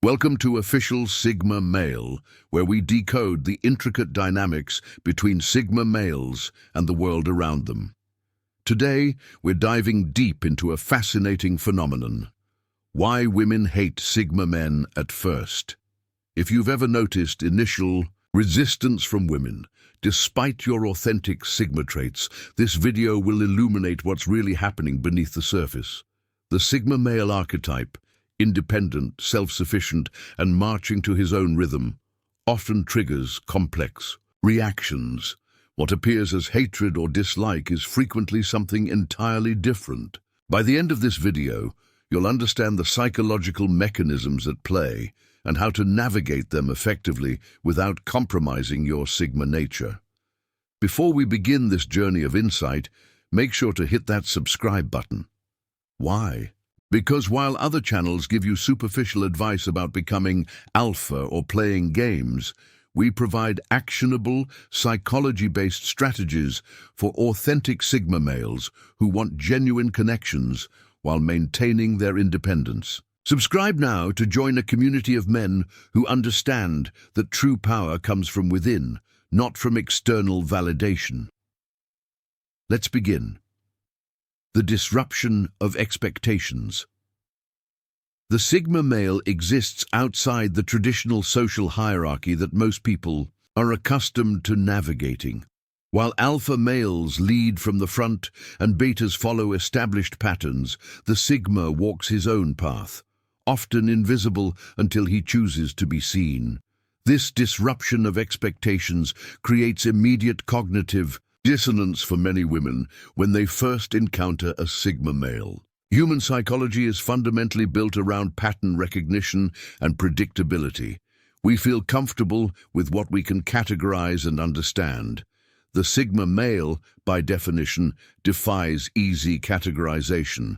Welcome to Official Sigma Male, where we decode the intricate dynamics between Sigma males and the world around them. Today, we're diving deep into a fascinating phenomenon: why women hate Sigma men at first. If you've ever noticed initial resistance from women, despite your authentic Sigma traits, this video will illuminate what's really happening beneath the surface. The Sigma male archetype, independent, self-sufficient, and marching to his own rhythm, often triggers complex reactions. What appears as hatred or dislike is frequently something entirely different. By the end of this video, you'll understand the psychological mechanisms at play and how to navigate them effectively without compromising your Sigma nature. Before we begin this journey of insight, make sure to hit that subscribe button. Why? Because while other channels give you superficial advice about becoming alpha or playing games, we provide actionable, psychology-based strategies for authentic Sigma males who want genuine connections while maintaining their independence. Subscribe now to join a community of men who understand that true power comes from within, not from external validation. Let's begin. The disruption of expectations. The Sigma male exists outside the traditional social hierarchy that most people are accustomed to navigating. While alpha males lead from the front and betas follow established patterns, the Sigma walks his own path, often invisible until he chooses to be seen. This disruption of expectations creates immediate cognitive dissonance for many women when they first encounter a Sigma male. Human psychology is fundamentally built around pattern recognition and predictability. We feel comfortable with what we can categorize and understand. The Sigma male, by definition, defies easy categorization.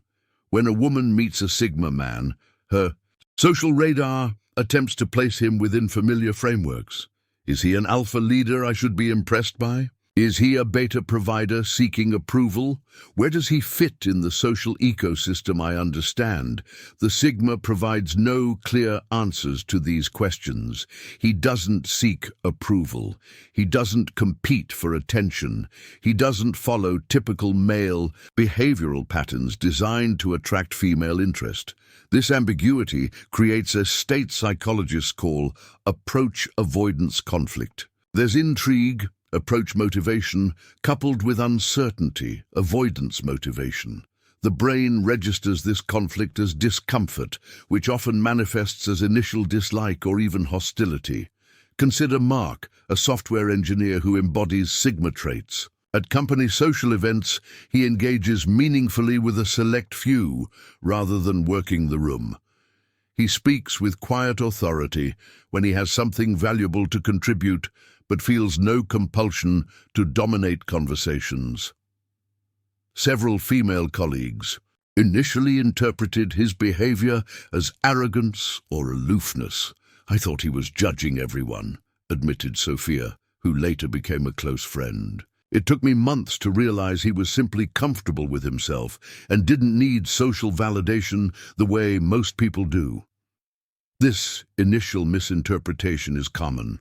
When a woman meets a Sigma man, her social radar attempts to place him within familiar frameworks. Is he an alpha leader I should be impressed by? Is he a beta provider seeking approval? Where does he fit in the social ecosystem I understand? The Sigma provides no clear answers to these questions. He doesn't seek approval. He doesn't compete for attention. He doesn't follow typical male behavioral patterns designed to attract female interest. This ambiguity creates a state psychologists call approach avoidance conflict. There's intrigue, approach motivation, coupled with uncertainty, avoidance motivation. The brain registers this conflict as discomfort, which often manifests as initial dislike or even hostility. Consider Mark, a software engineer who embodies Sigma traits. At company social events, he engages meaningfully with a select few rather than working the room. He speaks with quiet authority when he has something valuable to contribute, but feels no compulsion to dominate conversations. Several female colleagues initially interpreted his behavior as arrogance or aloofness. "I thought he was judging everyone," admitted Sophia, who later became a close friend. "It took me months to realize he was simply comfortable with himself and didn't need social validation the way most people do." This initial misinterpretation is common.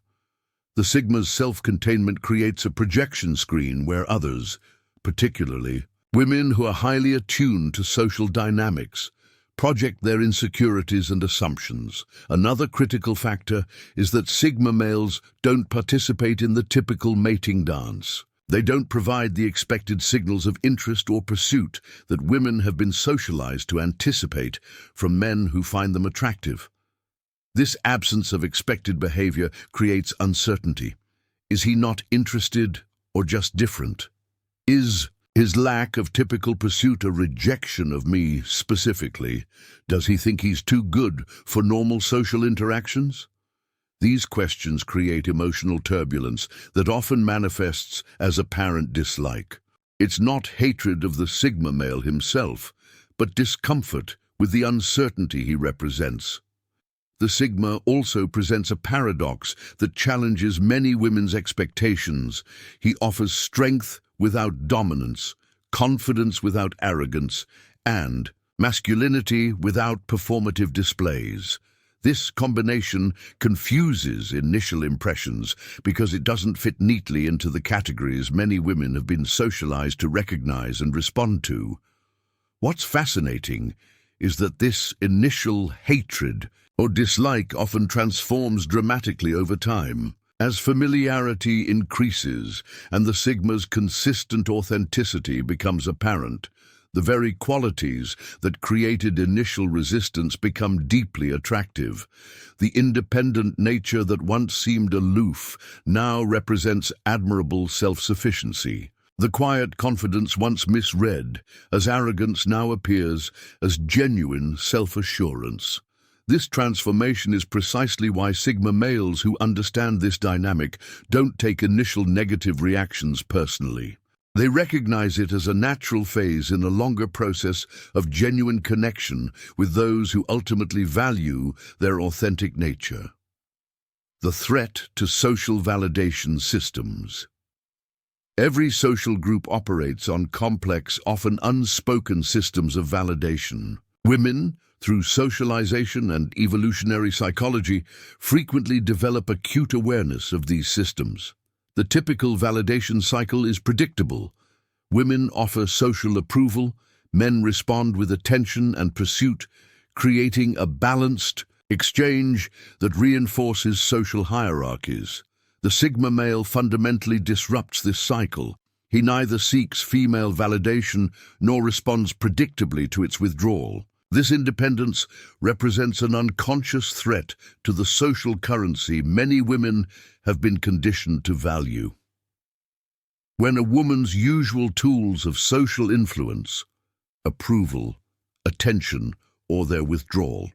The Sigma's self-containment creates a projection screen where others, particularly women who are highly attuned to social dynamics, project their insecurities and assumptions. Another critical factor is that Sigma males don't participate in the typical mating dance. They don't provide the expected signals of interest or pursuit that women have been socialized to anticipate from men who find them attractive. This absence of expected behavior creates uncertainty. Is he not interested or just different? Is his lack of typical pursuit a rejection of me specifically? Does he think he's too good for normal social interactions? These questions create emotional turbulence that often manifests as apparent dislike. It's not hatred of the Sigma male himself, but discomfort with the uncertainty he represents. The Sigma also presents a paradox that challenges many women's expectations. He offers strength without dominance, confidence without arrogance, and masculinity without performative displays. This combination confuses initial impressions because it doesn't fit neatly into the categories many women have been socialized to recognize and respond to. What's fascinating is that this initial hatred or dislike often transforms dramatically over time. As familiarity increases and the Sigma's consistent authenticity becomes apparent, the very qualities that created initial resistance become deeply attractive. The independent nature that once seemed aloof now represents admirable self-sufficiency. The quiet confidence once misread as arrogance now appears as genuine self-assurance. This transformation is precisely why Sigma males who understand this dynamic don't take initial negative reactions personally. They recognize it as a natural phase in a longer process of genuine connection with those who ultimately value their authentic nature. The threat to social validation systems. Every social group operates on complex, often unspoken systems of validation. Women, through socialization and evolutionary psychology, frequently develop acute awareness of these systems. The typical validation cycle is predictable. Women offer social approval, men respond with attention and pursuit, creating a balanced exchange that reinforces social hierarchies. The Sigma male fundamentally disrupts this cycle. He neither seeks female validation nor responds predictably to its withdrawal. This independence represents an unconscious threat to the social currency many women have been conditioned to value. When a woman's usual tools of social influence, approval, attention, or their withdrawal,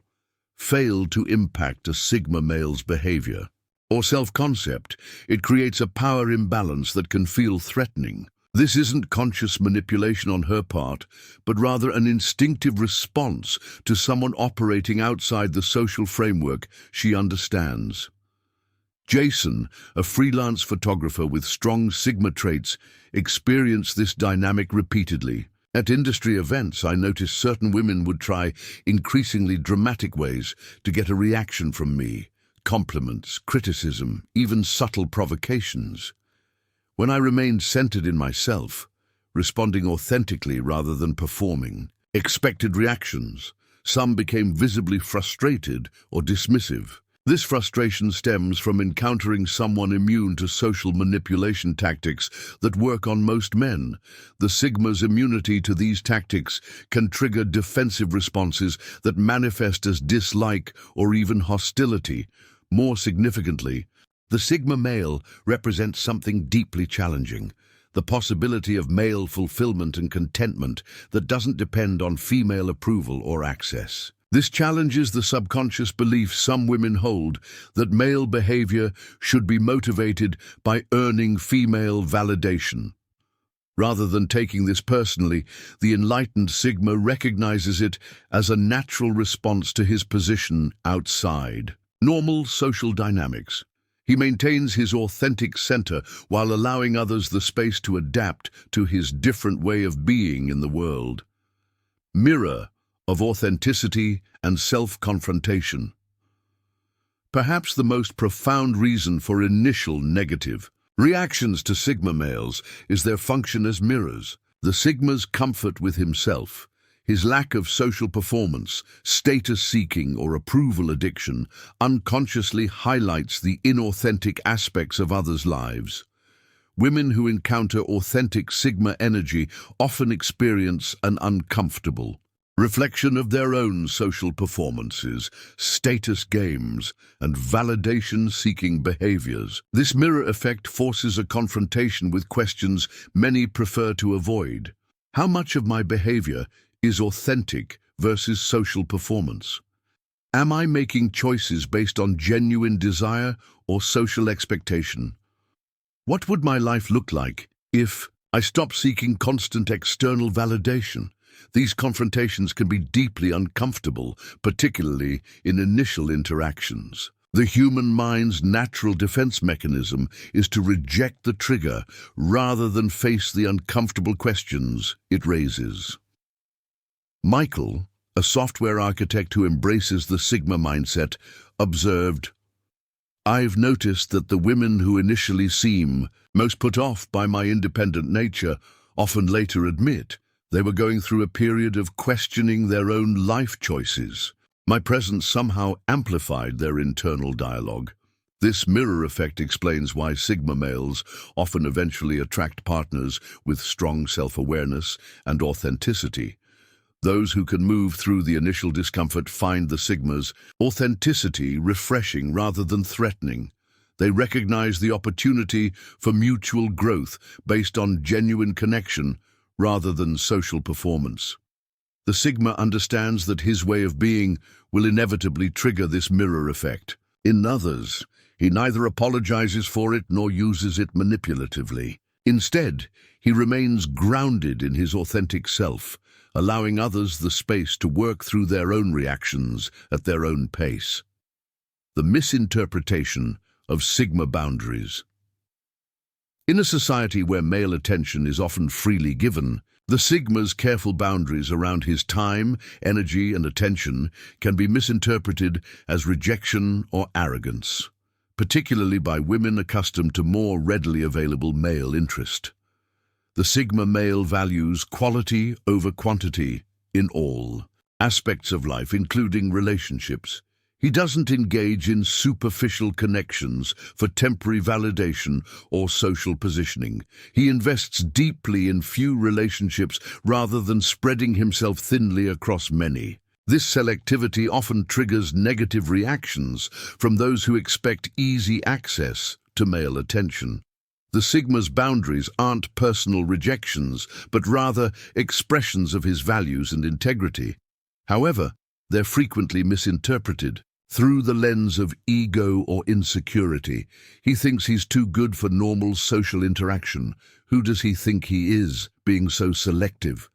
fail to impact a Sigma male's behavior or self-concept, it creates a power imbalance that can feel threatening. This isn't conscious manipulation on her part, but rather an instinctive response to someone operating outside the social framework she understands. Jason, a freelance photographer with strong Sigma traits, experienced this dynamic repeatedly. At industry events, I noticed certain women would try increasingly dramatic ways to get a reaction from me. Compliments, criticism, even subtle provocations. When I remained centered in myself, responding authentically rather than performing, expected reactions, some became visibly frustrated or dismissive. This frustration stems from encountering someone immune to social manipulation tactics that work on most men. The Sigma's immunity to these tactics can trigger defensive responses that manifest as dislike or even hostility. More significantly, the Sigma male represents something deeply challenging, the possibility of male fulfillment and contentment that doesn't depend on female approval or access. This challenges the subconscious belief some women hold that male behavior should be motivated by earning female validation. Rather than taking this personally, the enlightened Sigma recognizes it as a natural response to his position outside normal social dynamics. He maintains his authentic center while allowing others the space to adapt to his different way of being in the world. Mirror of authenticity and self-confrontation. Perhaps the most profound reason for initial negative reactions to Sigma males is their function as mirrors. The Sigma's comfort with himself, his lack of social performance, status-seeking or approval addiction unconsciously highlights the inauthentic aspects of others' lives. Women who encounter authentic Sigma energy often experience an uncomfortable reflection of their own social performances, status games, and validation-seeking behaviors. This mirror effect forces a confrontation with questions many prefer to avoid. How much of my behavior is authentic versus social performance? Am I making choices based on genuine desire or social expectation? What would my life look like if I stopped seeking constant external validation? These confrontations can be deeply uncomfortable, particularly in initial interactions. The human mind's natural defense mechanism is to reject the trigger rather than face the uncomfortable questions it raises. Michael, a software architect who embraces the Sigma mindset, observed, "I've noticed that the women who initially seem most put off by my independent nature often later admit they were going through a period of questioning their own life choices. My presence somehow amplified their internal dialogue." This mirror effect explains why Sigma males often eventually attract partners with strong self-awareness and authenticity. Those who can move through the initial discomfort find the Sigma's authenticity refreshing rather than threatening. They recognize the opportunity for mutual growth based on genuine connection rather than social performance. The Sigma understands that his way of being will inevitably trigger this mirror effect. In others, he neither apologizes for it nor uses it manipulatively. Instead, he remains grounded in his authentic self, allowing others the space to work through their own reactions at their own pace. The misinterpretation of Sigma boundaries. In a society where male attention is often freely given, the Sigma's careful boundaries around his time, energy, and attention can be misinterpreted as rejection or arrogance, particularly by women accustomed to more readily available male interest. The Sigma male values quality over quantity in all aspects of life, including relationships. He doesn't engage in superficial connections for temporary validation or social positioning. He invests deeply in few relationships rather than spreading himself thinly across many. This selectivity often triggers negative reactions from those who expect easy access to male attention. The Sigma's boundaries aren't personal rejections, but rather expressions of his values and integrity. However, they're frequently misinterpreted through the lens of ego or insecurity. He thinks he's too good for normal social interaction. Who does he think he is, being so selective?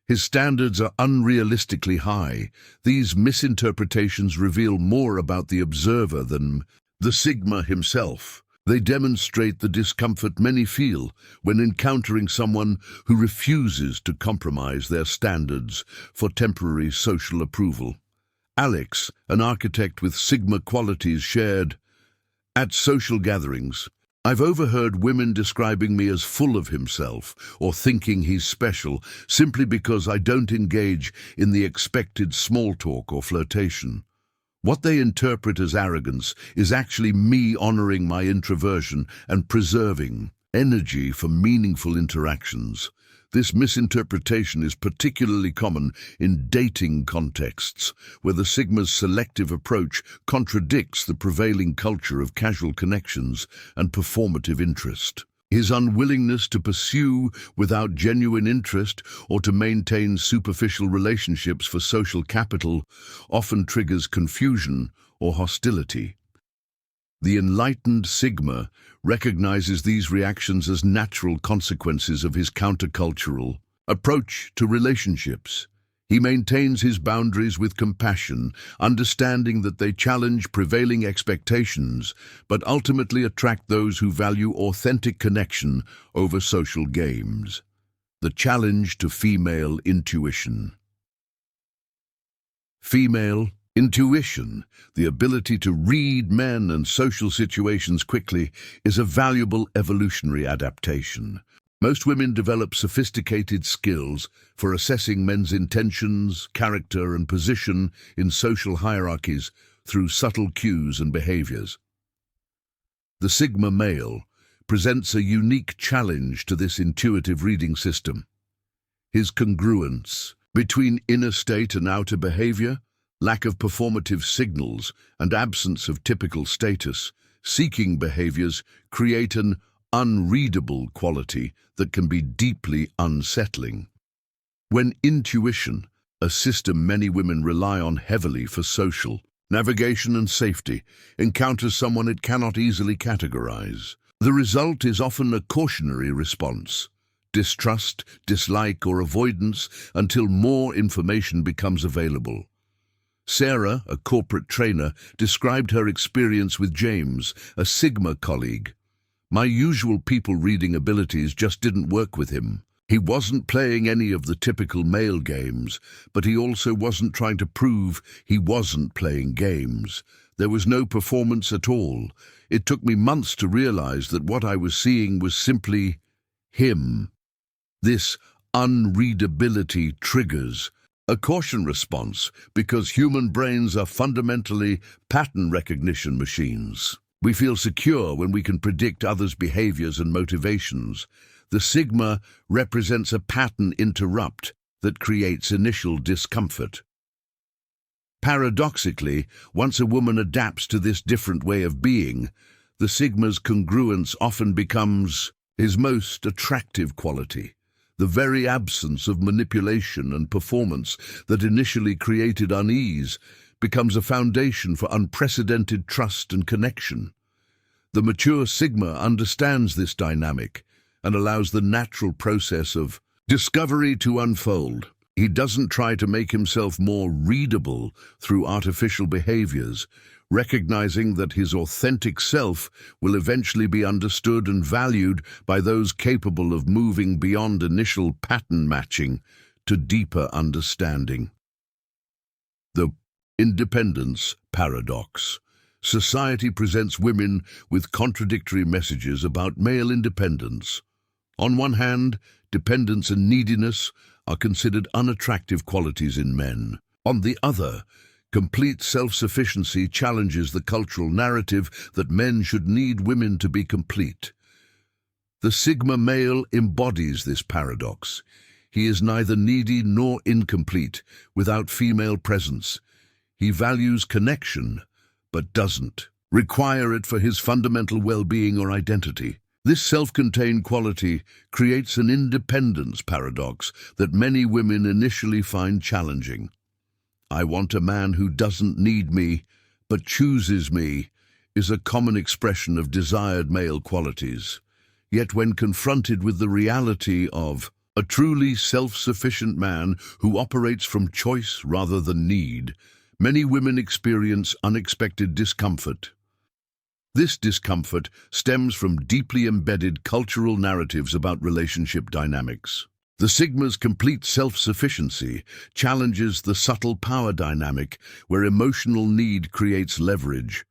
His standards are unrealistically high. These misinterpretations reveal more about the observer than the Sigma himself. They demonstrate the discomfort many feel when encountering someone who refuses to compromise their standards for temporary social approval. Alex, an architect with Sigma qualities, shared, "At social gatherings, I've overheard women describing me as full of himself or thinking he's special simply because I don't engage in the expected small talk or flirtation. What they interpret as arrogance is actually me honoring my introversion and preserving energy for meaningful interactions." This misinterpretation is particularly common in dating contexts, where the Sigma's selective approach contradicts the prevailing culture of casual connections and performative interest. His unwillingness to pursue without genuine interest or to maintain superficial relationships for social capital often triggers confusion or hostility. The enlightened Sigma recognizes these reactions as natural consequences of his countercultural approach to relationships. He maintains his boundaries with compassion, understanding that they challenge prevailing expectations, but ultimately attract those who value authentic connection over social games. The challenge to female intuition. Female intuition, the ability to read men and social situations quickly, is a valuable evolutionary adaptation. Most women develop sophisticated skills for assessing men's intentions, character, and position in social hierarchies through subtle cues and behaviors. The Sigma male presents a unique challenge to this intuitive reading system. His congruence between inner state and outer behavior, lack of performative signals, and absence of typical status-seeking behaviors create an unreadable quality that can be deeply unsettling. When intuition, a system many women rely on heavily for social navigation and safety, encounters someone it cannot easily categorize, the result is often a cautionary response: distrust, dislike, or avoidance until more information becomes available. Sarah, a corporate trainer, described her experience with James, a Sigma colleague. "My usual people-reading abilities just didn't work with him. He wasn't playing any of the typical male games, but he also wasn't trying to prove he wasn't playing games. There was no performance at all. It took me months to realize that what I was seeing was simply him. This unreadability triggers a caution response because human brains are fundamentally pattern recognition machines. We feel secure when we can predict others' behaviors and motivations. The sigma represents a pattern interrupt that creates initial discomfort. Paradoxically, once a woman adapts to this different way of being, the sigma's congruence often becomes his most attractive quality. The very absence of manipulation and performance that initially created unease becomes a foundation for unprecedented trust and connection. The mature sigma understands this dynamic and allows the natural process of discovery to unfold. He doesn't try to make himself more readable through artificial behaviors, recognizing that his authentic self will eventually be understood and valued by those capable of moving beyond initial pattern matching to deeper understanding. The independence paradox. Society presents women with contradictory messages about male independence. On one hand, dependence and neediness are considered unattractive qualities in men. On the other, complete self-sufficiency challenges the cultural narrative that men should need women to be complete. The sigma male embodies this paradox. He is neither needy nor incomplete without female presence. He values connection, but doesn't require it for his fundamental well-being or identity. This self-contained quality creates an independence paradox that many women initially find challenging. "I want a man who doesn't need me, but chooses me," is a common expression of desired male qualities. Yet when confronted with the reality of a truly self-sufficient man who operates from choice rather than need, many women experience unexpected discomfort. This discomfort stems from deeply embedded cultural narratives about relationship dynamics. The sigma's complete self-sufficiency challenges the subtle power dynamic where emotional need creates leverage.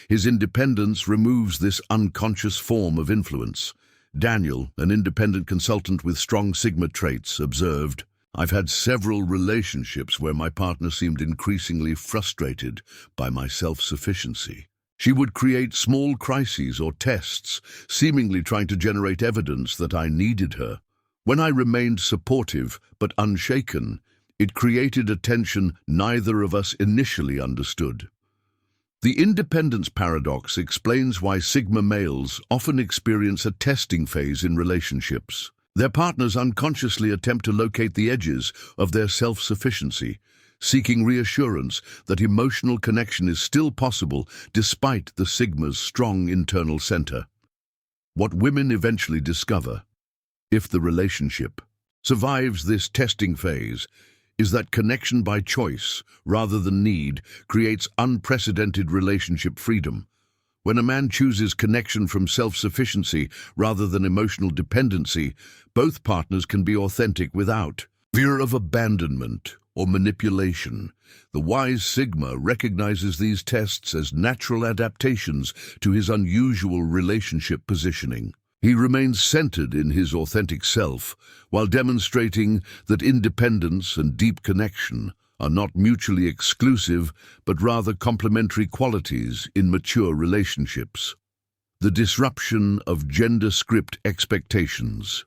His independence removes this unconscious form of influence. Daniel, an independent consultant with strong sigma traits, observed, "I've had several relationships where my partner seemed increasingly frustrated by my self-sufficiency. She would create small crises or tests, seemingly trying to generate evidence that I needed her. When I remained supportive but unshaken, it created a tension neither of us initially understood." The independence paradox explains why sigma males often experience a testing phase in relationships. Their partners unconsciously attempt to locate the edges of their self-sufficiency, seeking reassurance that emotional connection is still possible despite the sigma's strong internal center. What women eventually discover, if the relationship survives this testing phase, is that connection by choice, rather than need, creates unprecedented relationship freedom. When a man chooses connection from self-sufficiency rather than emotional dependency, both partners can be authentic without fear of abandonment or manipulation. The wise sigma recognizes these tests as natural adaptations to his unusual relationship positioning. He remains centered in his authentic self, while demonstrating that independence and deep connection are not mutually exclusive, but rather complementary qualities in mature relationships. The disruption of gender script expectations.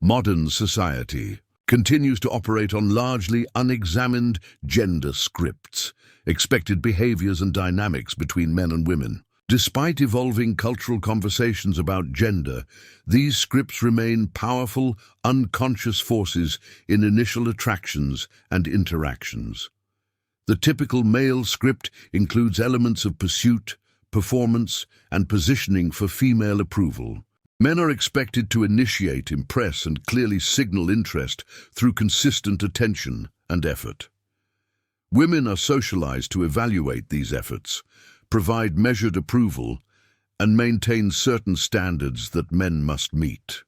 Modern society continues to operate on largely unexamined gender scripts, expected behaviors and dynamics between men and women. Despite evolving cultural conversations about gender, these scripts remain powerful, unconscious forces in initial attractions and interactions. The typical male script includes elements of pursuit, performance, and positioning for female approval. Men are expected to initiate, impress, and clearly signal interest through consistent attention and effort. Women are socialized to evaluate these efforts, provide measured approval, and maintain certain standards that men must meet.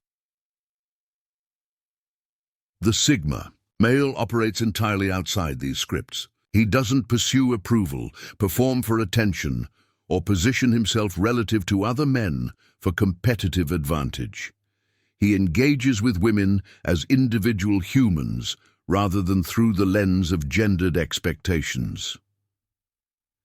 The Sigma male operates entirely outside these scripts. He doesn't pursue approval, perform for attention, or position himself relative to other men for competitive advantage. He engages with women as individual humans rather than through the lens of gendered expectations.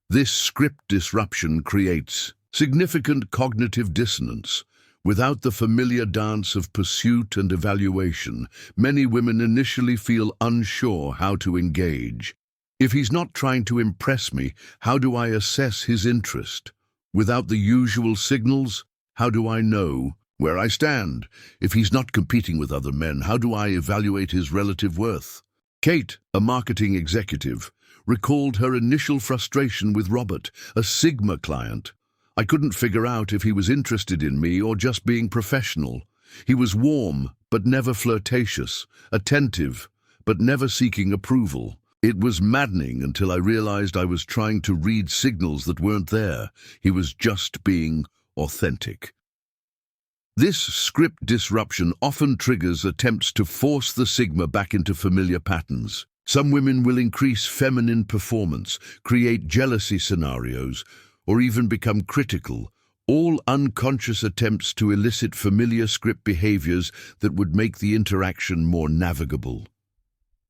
This script disruption creates significant cognitive dissonance. Without the familiar dance of pursuit and evaluation, many women initially feel unsure how to engage. If he's not trying to impress me, how do I assess his interest? Without the usual signals, how do I know where I stand? If he's not competing with other men, how do I evaluate his relative worth? Kate, a marketing executive, recalled her initial frustration with Robert, a Sigma client. I couldn't figure out if he was interested in me or just being professional. He was warm, but never flirtatious, attentive, but never seeking approval. It was maddening until I realized I was trying to read signals that weren't there. He was just being authentic. This script disruption often triggers attempts to force the Sigma back into familiar patterns. Some women will increase feminine performance, create jealousy scenarios, or even become critical, all unconscious attempts to elicit familiar script behaviors that would make the interaction more navigable.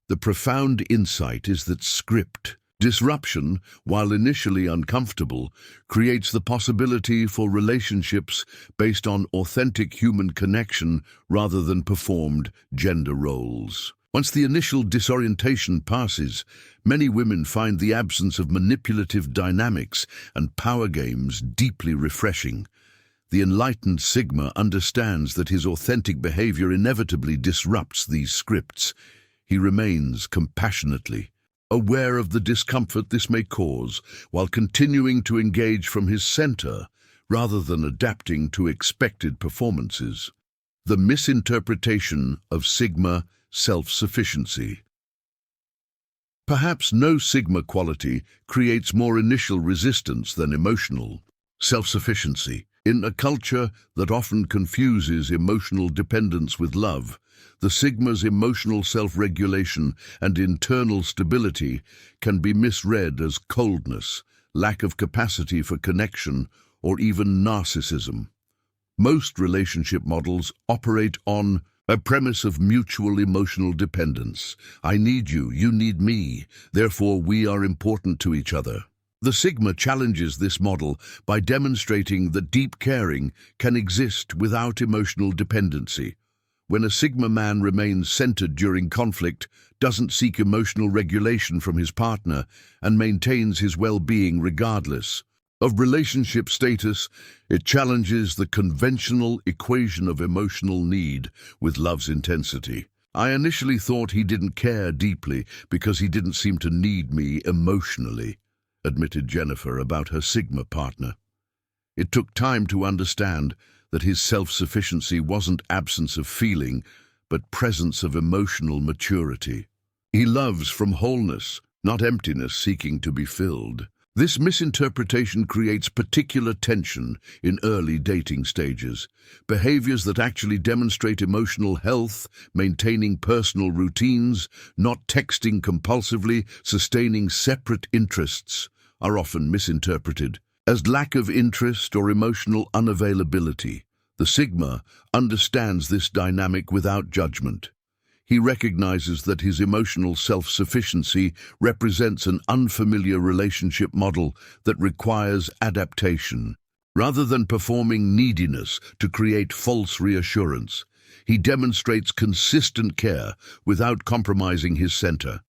The profound insight is that script disruption, while initially uncomfortable, creates the possibility for relationships based on authentic human connection rather than performed gender roles. Once the initial disorientation passes, many women find the absence of manipulative dynamics and power games deeply refreshing. The enlightened Sigma understands that his authentic behavior inevitably disrupts these scripts. He remains compassionately aware of the discomfort this may cause, while continuing to engage from his center rather than adapting to expected performances. The misinterpretation of Sigma self-sufficiency. Perhaps no Sigma quality creates more initial resistance than emotional self-sufficiency. In a culture that often confuses emotional dependence with love, the Sigma's emotional self-regulation and internal stability can be misread as coldness, lack of capacity for connection, or even narcissism. Most relationship models operate on a premise of mutual emotional dependence. I need you, you need me, therefore we are important to each other. The Sigma challenges this model by demonstrating that deep caring can exist without emotional dependency. When a Sigma man remains centered during conflict, doesn't seek emotional regulation from his partner, and maintains his well-being regardless of relationship status, it challenges the conventional equation of emotional need with love's intensity. I initially thought he didn't care deeply because he didn't seem to need me emotionally, admitted Jennifer about her Sigma partner. It took time to understand that his self-sufficiency wasn't absence of feeling, but presence of emotional maturity. He loves from wholeness, not emptiness seeking to be filled. This misinterpretation creates particular tension in early dating stages. Behaviors that actually demonstrate emotional health, maintaining personal routines, not texting compulsively, sustaining separate interests, are often misinterpreted as lack of interest or emotional unavailability. The Sigma understands this dynamic without judgment. He recognizes that his emotional self-sufficiency represents an unfamiliar relationship model that requires adaptation. Rather than performing neediness to create false reassurance, he demonstrates consistent care without compromising his center.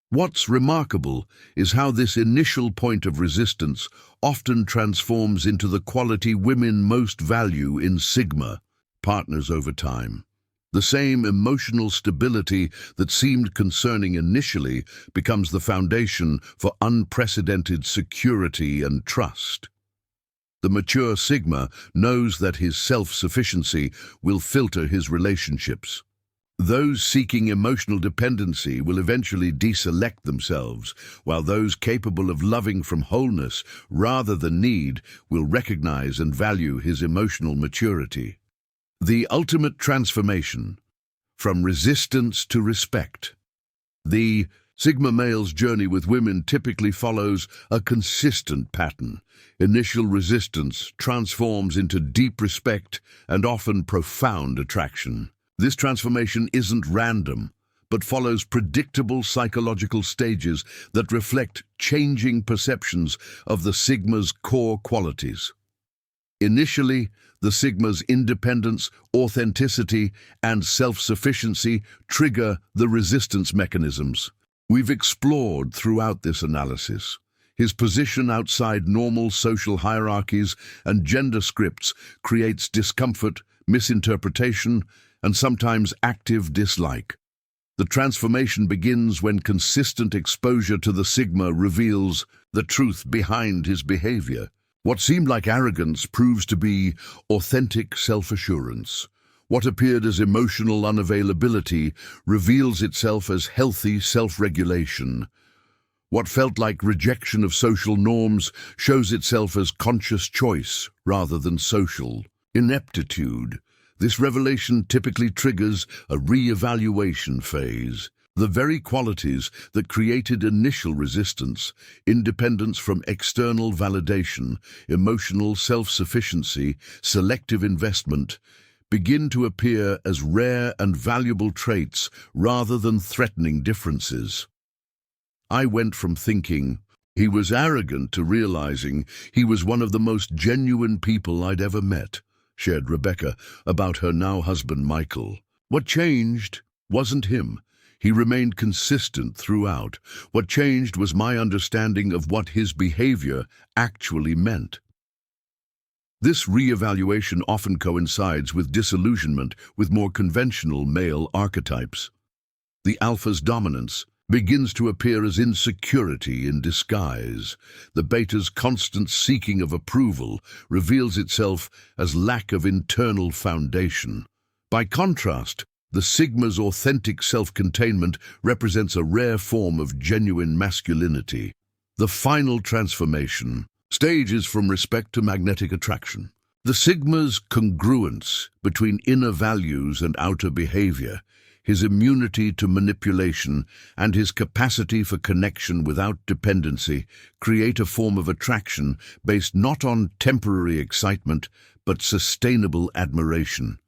What's remarkable is how this initial point of resistance often transforms into the quality women most value in Sigma partners over time. The same emotional stability that seemed concerning initially becomes the foundation for unprecedented security and trust. The mature Sigma knows that his self-sufficiency will filter his relationships. Those seeking emotional dependency will eventually deselect themselves, while those capable of loving from wholeness rather than need will recognize and value his emotional maturity. The ultimate transformation. from resistance to respect. The Sigma male's journey with women typically follows a consistent pattern. Initial resistance transforms into deep respect and often profound attraction. This transformation isn't random, but follows predictable psychological stages that reflect changing perceptions of the Sigma's core qualities. Initially, the Sigma's independence, authenticity, and self-sufficiency trigger the resistance mechanisms we've explored throughout this analysis. His position outside normal social hierarchies and gender scripts creates discomfort, misinterpretation, and sometimes active dislike. The transformation begins when consistent exposure to the Sigma reveals the truth behind his behavior. What seemed like arrogance proves to be authentic self-assurance. What appeared as emotional unavailability reveals itself as healthy self-regulation. What felt like rejection of social norms shows itself as conscious choice rather than social ineptitude. This revelation typically triggers a re-evaluation phase. The very qualities that created initial resistance, independence from external validation, emotional self-sufficiency, selective investment, begin to appear as rare and valuable traits rather than threatening differences. I went from thinking he was arrogant to realizing he was one of the most genuine people I'd ever met, shared Rebecca about her now husband Michael. What changed wasn't him. He remained consistent throughout. What changed was my understanding of what his behavior actually meant. This re-evaluation often coincides with disillusionment with more conventional male archetypes. The alpha's dominance begins to appear as insecurity in disguise. The beta's constant seeking of approval reveals itself as lack of internal foundation. By contrast, the Sigma's authentic self-containment represents a rare form of genuine masculinity. The final transformation stage is from respect to magnetic attraction. The Sigma's congruence between inner values and outer behavior, his immunity to manipulation, and his capacity for connection without dependency create a form of attraction based not on temporary excitement, but sustainable admiration.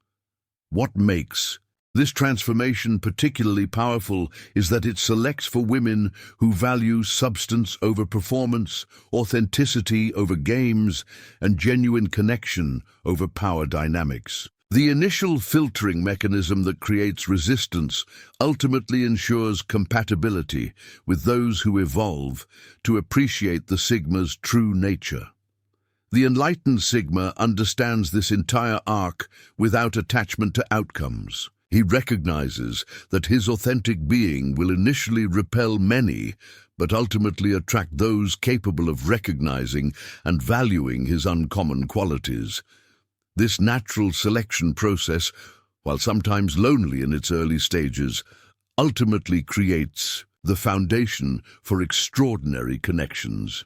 What makes this transformation particularly powerful is that it selects for women who value substance over performance, authenticity over games, and genuine connection over power dynamics. The initial filtering mechanism that creates resistance ultimately ensures compatibility with those who evolve to appreciate the Sigma's true nature. The enlightened Sigma understands this entire arc without attachment to outcomes. He recognizes that his authentic being will initially repel many, but ultimately attract those capable of recognizing and valuing his uncommon qualities. This natural selection process, while sometimes lonely in its early stages, ultimately creates the foundation for extraordinary connections.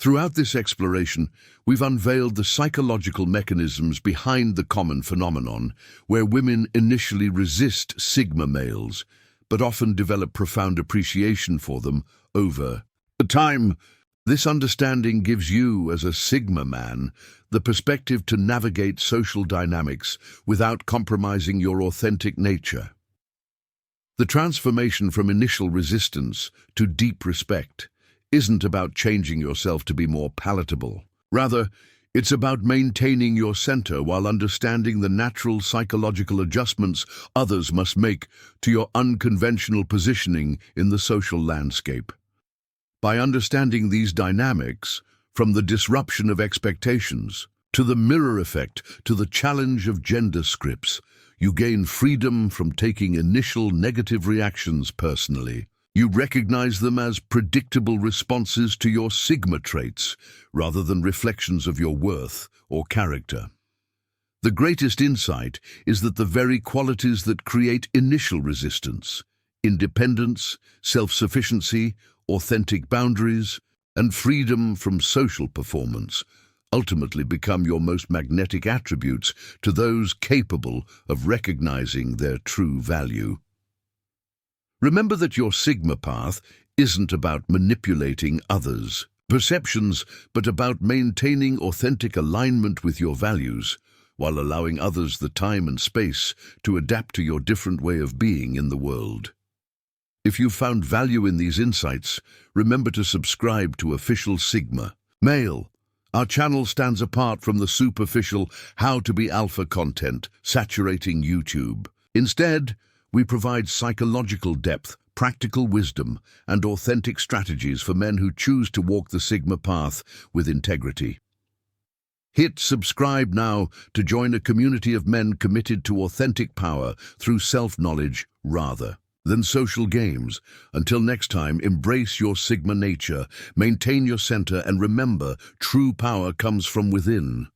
Throughout this exploration, we've unveiled the psychological mechanisms behind the common phenomenon, where women initially resist Sigma males, but often develop profound appreciation for them over time. This understanding gives you, as a Sigma man, the perspective to navigate social dynamics without compromising your authentic nature. The transformation from initial resistance to deep respect isn't about changing yourself to be more palatable. Rather, it's about maintaining your center while understanding the natural psychological adjustments others must make to your unconventional positioning in the social landscape. By understanding these dynamics, from the disruption of expectations to the mirror effect to the challenge of gender scripts, you gain freedom from taking initial negative reactions personally. You recognize them as predictable responses to your Sigma traits, rather than reflections of your worth or character. The greatest insight is that the very qualities that create initial resistance, independence, self-sufficiency, authentic boundaries, and freedom from social performance, ultimately become your most magnetic attributes to those capable of recognizing their true value. Remember that your Sigma path isn't about manipulating others' perceptions, but about maintaining authentic alignment with your values, while allowing others the time and space to adapt to your different way of being in the world. If you found value in these insights, remember to subscribe to Official Sigma Male. Our channel stands apart from the superficial how to be alpha content saturating YouTube. Instead, we provide psychological depth, practical wisdom, and authentic strategies for men who choose to walk the Sigma path with integrity. Hit subscribe now to join a community of men committed to authentic power through self-knowledge rather than social games. Until next time, embrace your Sigma nature, maintain your center, and remember, true power comes from within.